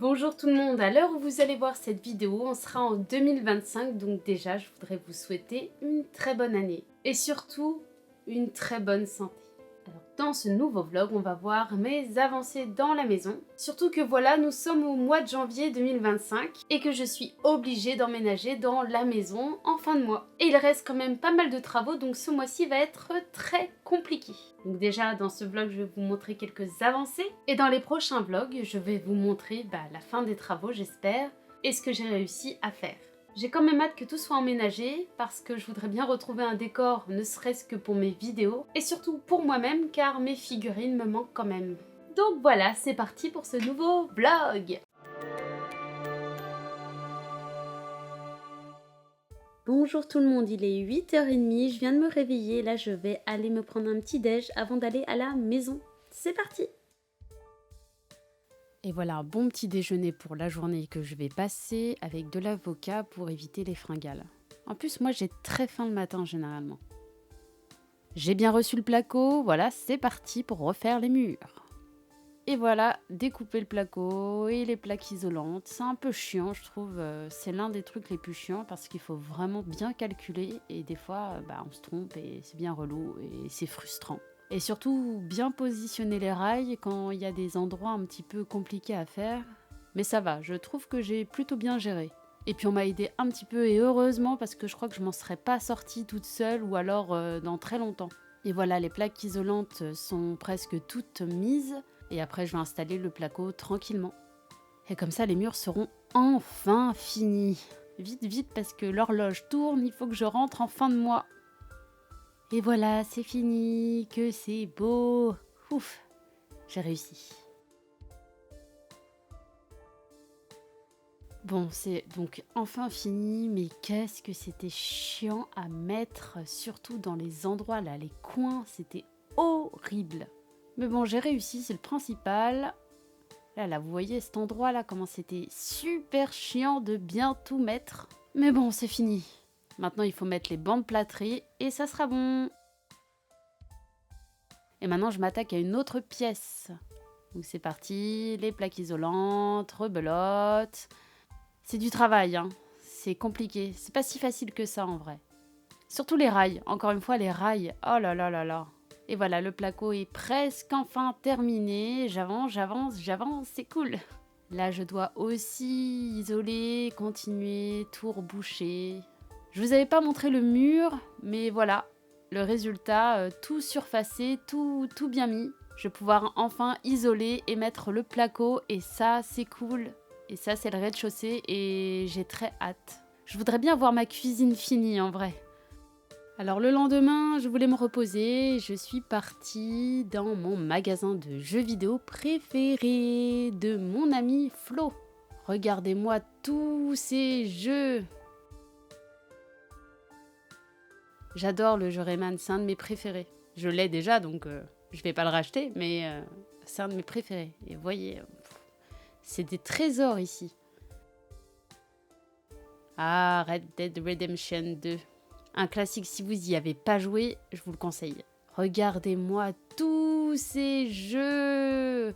Bonjour tout le monde, à l'heure où vous allez voir cette vidéo, on sera en 2025, donc déjà je voudrais vous souhaiter une très bonne année et surtout une très bonne santé. Alors dans ce nouveau vlog, on va voir mes avancées dans la maison, surtout que voilà, nous sommes au mois de janvier 2025 et que je suis obligée d'emménager dans la maison en fin de mois. Et il reste quand même pas mal de travaux, donc ce mois-ci va être très compliqué. Donc déjà dans ce vlog je vais vous montrer quelques avancées et dans les prochains vlogs je vais vous montrer la fin des travaux j'espère et ce que j'ai réussi à faire. J'ai quand même hâte que tout soit emménagé parce que je voudrais bien retrouver un décor ne serait-ce que pour mes vidéos et surtout pour moi-même car mes figurines me manquent quand même. Donc voilà, c'est parti pour ce nouveau vlog. Bonjour tout le monde, il est 8h30, je viens de me réveiller, là je vais aller me prendre un petit déj avant d'aller à la maison. C'est parti! Et voilà un bon petit déjeuner pour la journée que je vais passer avec de l'avocat pour éviter les fringales. En plus moi j'ai très faim le matin généralement. J'ai bien reçu le placo, voilà c'est parti pour refaire les murs. Et voilà, découper le placo et les plaques isolantes, c'est un peu chiant je trouve, c'est l'un des trucs les plus chiants parce qu'il faut vraiment bien calculer et des fois on se trompe et c'est bien relou et c'est frustrant. Et surtout bien positionner les rails quand il y a des endroits un petit peu compliqués à faire, mais ça va, je trouve que j'ai plutôt bien géré. Et puis on m'a aidé un petit peu et heureusement parce que je crois que je m'en serais pas sortie toute seule ou alors dans très longtemps. Et voilà, les plaques isolantes sont presque toutes mises. Et après, je vais installer le placo tranquillement. Et comme ça, les murs seront enfin finis. Vite, vite, parce que l'horloge tourne, il faut que je rentre en fin de mois. Et voilà, c'est fini, que c'est beau. Ouf, j'ai réussi. Bon, c'est donc enfin fini, mais qu'est-ce que c'était chiant à mettre, surtout dans les endroits là, les coins, c'était horrible. Mais bon, j'ai réussi, c'est le principal. Là, vous voyez cet endroit là, comment c'était super chiant de bien tout mettre. Mais bon, c'est fini. Maintenant, il faut mettre les bandes plâtrées et ça sera bon. Et maintenant, je m'attaque à une autre pièce. Donc c'est parti, les plaques isolantes, rebelote. C'est du travail, hein. C'est compliqué. C'est pas si facile que ça en vrai. Surtout les rails. Encore une fois, les rails. Oh là là là là. Et voilà, le placo est presque enfin terminé. J'avance, c'est cool. Là, je dois aussi isoler, continuer, tout reboucher. Je vous avais pas montré le mur, mais voilà, le résultat, tout surfacé, tout bien mis. Je vais pouvoir enfin isoler et mettre le placo et ça, c'est cool. Et ça, c'est le rez-de-chaussée et j'ai très hâte. Je voudrais bien voir ma cuisine finie en vrai. Alors le lendemain, je voulais me reposer, je suis partie dans mon magasin de jeux vidéo préféré de mon ami Flo. Regardez-moi tous ces jeux. J'adore le jeu Rayman, c'est un de mes préférés. Je l'ai déjà donc je vais pas le racheter, mais c'est un de mes préférés. Et vous voyez, c'est des trésors ici. Ah, Red Dead Redemption 2. Un classique, si vous y avez pas joué, je vous le conseille. Regardez-moi tous ces jeux.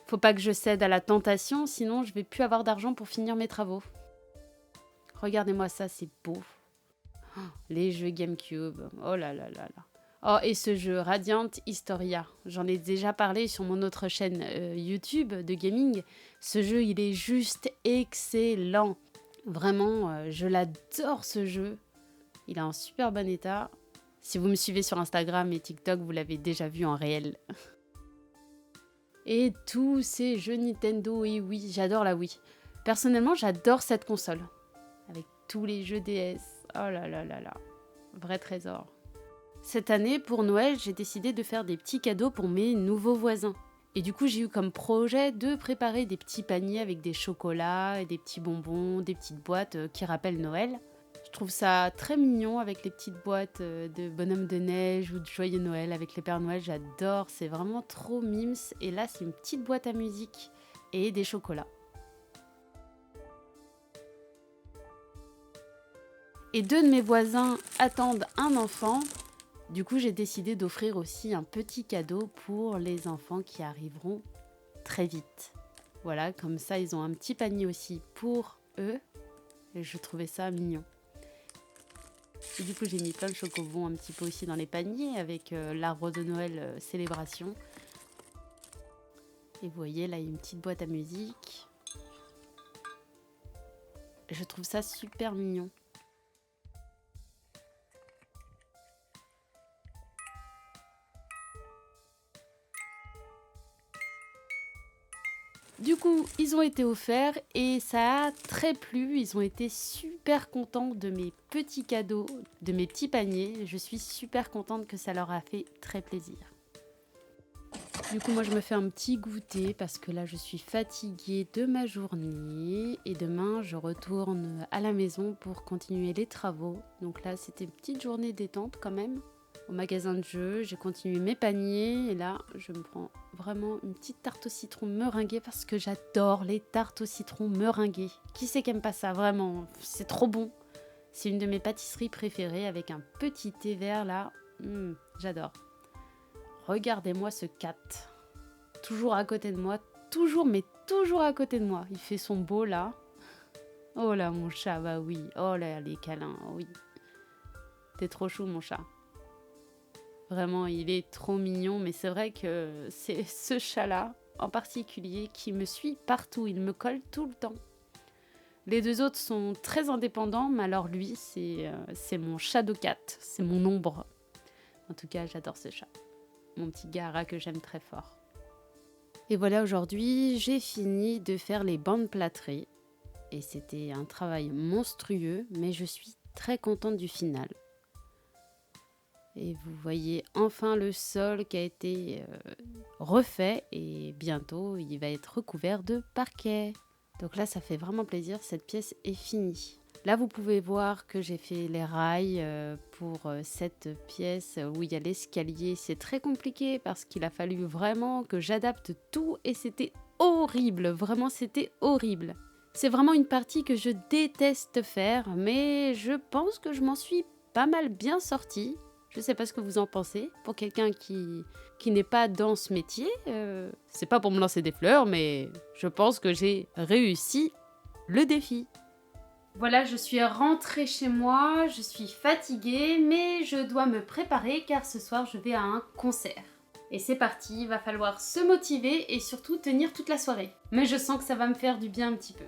Faut pas que je cède à la tentation, sinon je vais plus avoir d'argent pour finir mes travaux. Regardez-moi ça, c'est beau. Oh, les jeux GameCube, oh là là là là. Oh, et ce jeu, Radiant Historia. J'en ai déjà parlé sur mon autre chaîne YouTube de gaming. Ce jeu, il est juste excellent. Vraiment, je l'adore ce jeu. Il est en super bon état. Si vous me suivez sur Instagram et TikTok, vous l'avez déjà vu en réel. Et tous ces jeux Nintendo et Wii, j'adore la Wii. Personnellement, j'adore cette console. Avec tous les jeux DS. Oh là là là là. Vrai trésor. Cette année, pour Noël, j'ai décidé de faire des petits cadeaux pour mes nouveaux voisins. Et du coup, j'ai eu comme projet de préparer des petits paniers avec des chocolats et des petits bonbons, des petites boîtes qui rappellent Noël. Je trouve ça très mignon avec les petites boîtes de bonhommes de neige ou de joyeux Noël avec les Pères Noël. J'adore, c'est vraiment trop mimes. Et là, c'est une petite boîte à musique et des chocolats. Et deux de mes voisins attendent un enfant. Du coup, j'ai décidé d'offrir aussi un petit cadeau pour les enfants qui arriveront très vite. Voilà, comme ça, ils ont un petit panier aussi pour eux. Et je trouvais ça mignon. Et du coup, j'ai mis plein de chocobons un petit peu aussi dans les paniers avec l'arbre de Noël célébration. Et vous voyez, là, il y a une petite boîte à musique. Je trouve ça super mignon. Du coup, ils ont été offerts et ça a très plu. Ils ont été super contents de mes petits cadeaux, de mes petits paniers. Je suis super contente que ça leur a fait très plaisir. Du coup, moi, je me fais un petit goûter parce que là, je suis fatiguée de ma journée. Et demain, je retourne à la maison pour continuer les travaux. Donc là, c'était une petite journée détente quand même. Au magasin de jeux, j'ai continué mes paniers. Et là, je me prends vraiment une petite tarte au citron meringuée parce que j'adore les tartes au citron meringuées. Qui c'est qui aime pas ça, vraiment? C'est trop bon. C'est une de mes pâtisseries préférées avec un petit thé vert là. J'adore. Regardez-moi ce cat. Toujours à côté de moi. Toujours, mais toujours à côté de moi. Il fait son beau là. Oh là, mon chat, bah oui. Oh là, les câlins, oui. T'es trop chou, mon chat. Vraiment, il est trop mignon. Mais c'est vrai que c'est ce chat-là, en particulier, qui me suit partout. Il me colle tout le temps. Les deux autres sont très indépendants. Mais alors lui, c'est mon shadow cat. C'est mon ombre. En tout cas, j'adore ce chat. Mon petit Gara que j'aime très fort. Et voilà, aujourd'hui, j'ai fini de faire les bandes plâtrées. Et c'était un travail monstrueux, mais je suis très contente du final. Et vous voyez enfin le sol qui a été refait et bientôt il va être recouvert de parquet. Donc là, ça fait vraiment plaisir, cette pièce est finie. Là, vous pouvez voir que j'ai fait les rails pour cette pièce où il y a l'escalier. C'est très compliqué parce qu'il a fallu vraiment que j'adapte tout et c'était horrible. Vraiment, c'était horrible. C'est vraiment une partie que je déteste faire, mais je pense que je m'en suis pas mal bien sortie. Je sais pas ce que vous en pensez. Pour quelqu'un qui n'est pas dans ce métier, c'est pas pour me lancer des fleurs, mais je pense que j'ai réussi le défi. Voilà, je suis rentrée chez moi, je suis fatiguée, mais je dois me préparer car ce soir je vais à un concert. Et c'est parti, il va falloir se motiver et surtout tenir toute la soirée. Mais je sens que ça va me faire du bien un petit peu.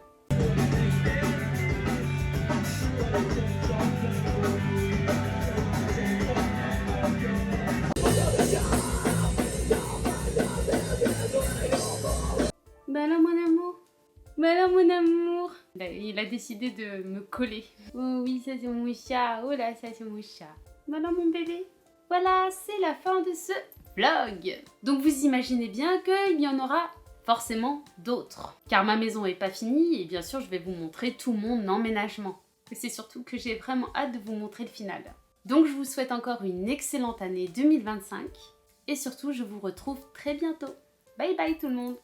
Ben là mon amour, ben là mon amour. Il a décidé de me coller. Oh oui, ça c'est mon chat, oh là ça c'est mon chat. Ben là mon bébé. Voilà, c'est la fin de ce vlog. Donc vous imaginez bien qu'il y en aura forcément d'autres. Car ma maison n'est pas finie et bien sûr je vais vous montrer tout mon emménagement. Et c'est surtout que j'ai vraiment hâte de vous montrer le final. Donc je vous souhaite encore une excellente année 2025 et surtout je vous retrouve très bientôt. Bye bye tout le monde.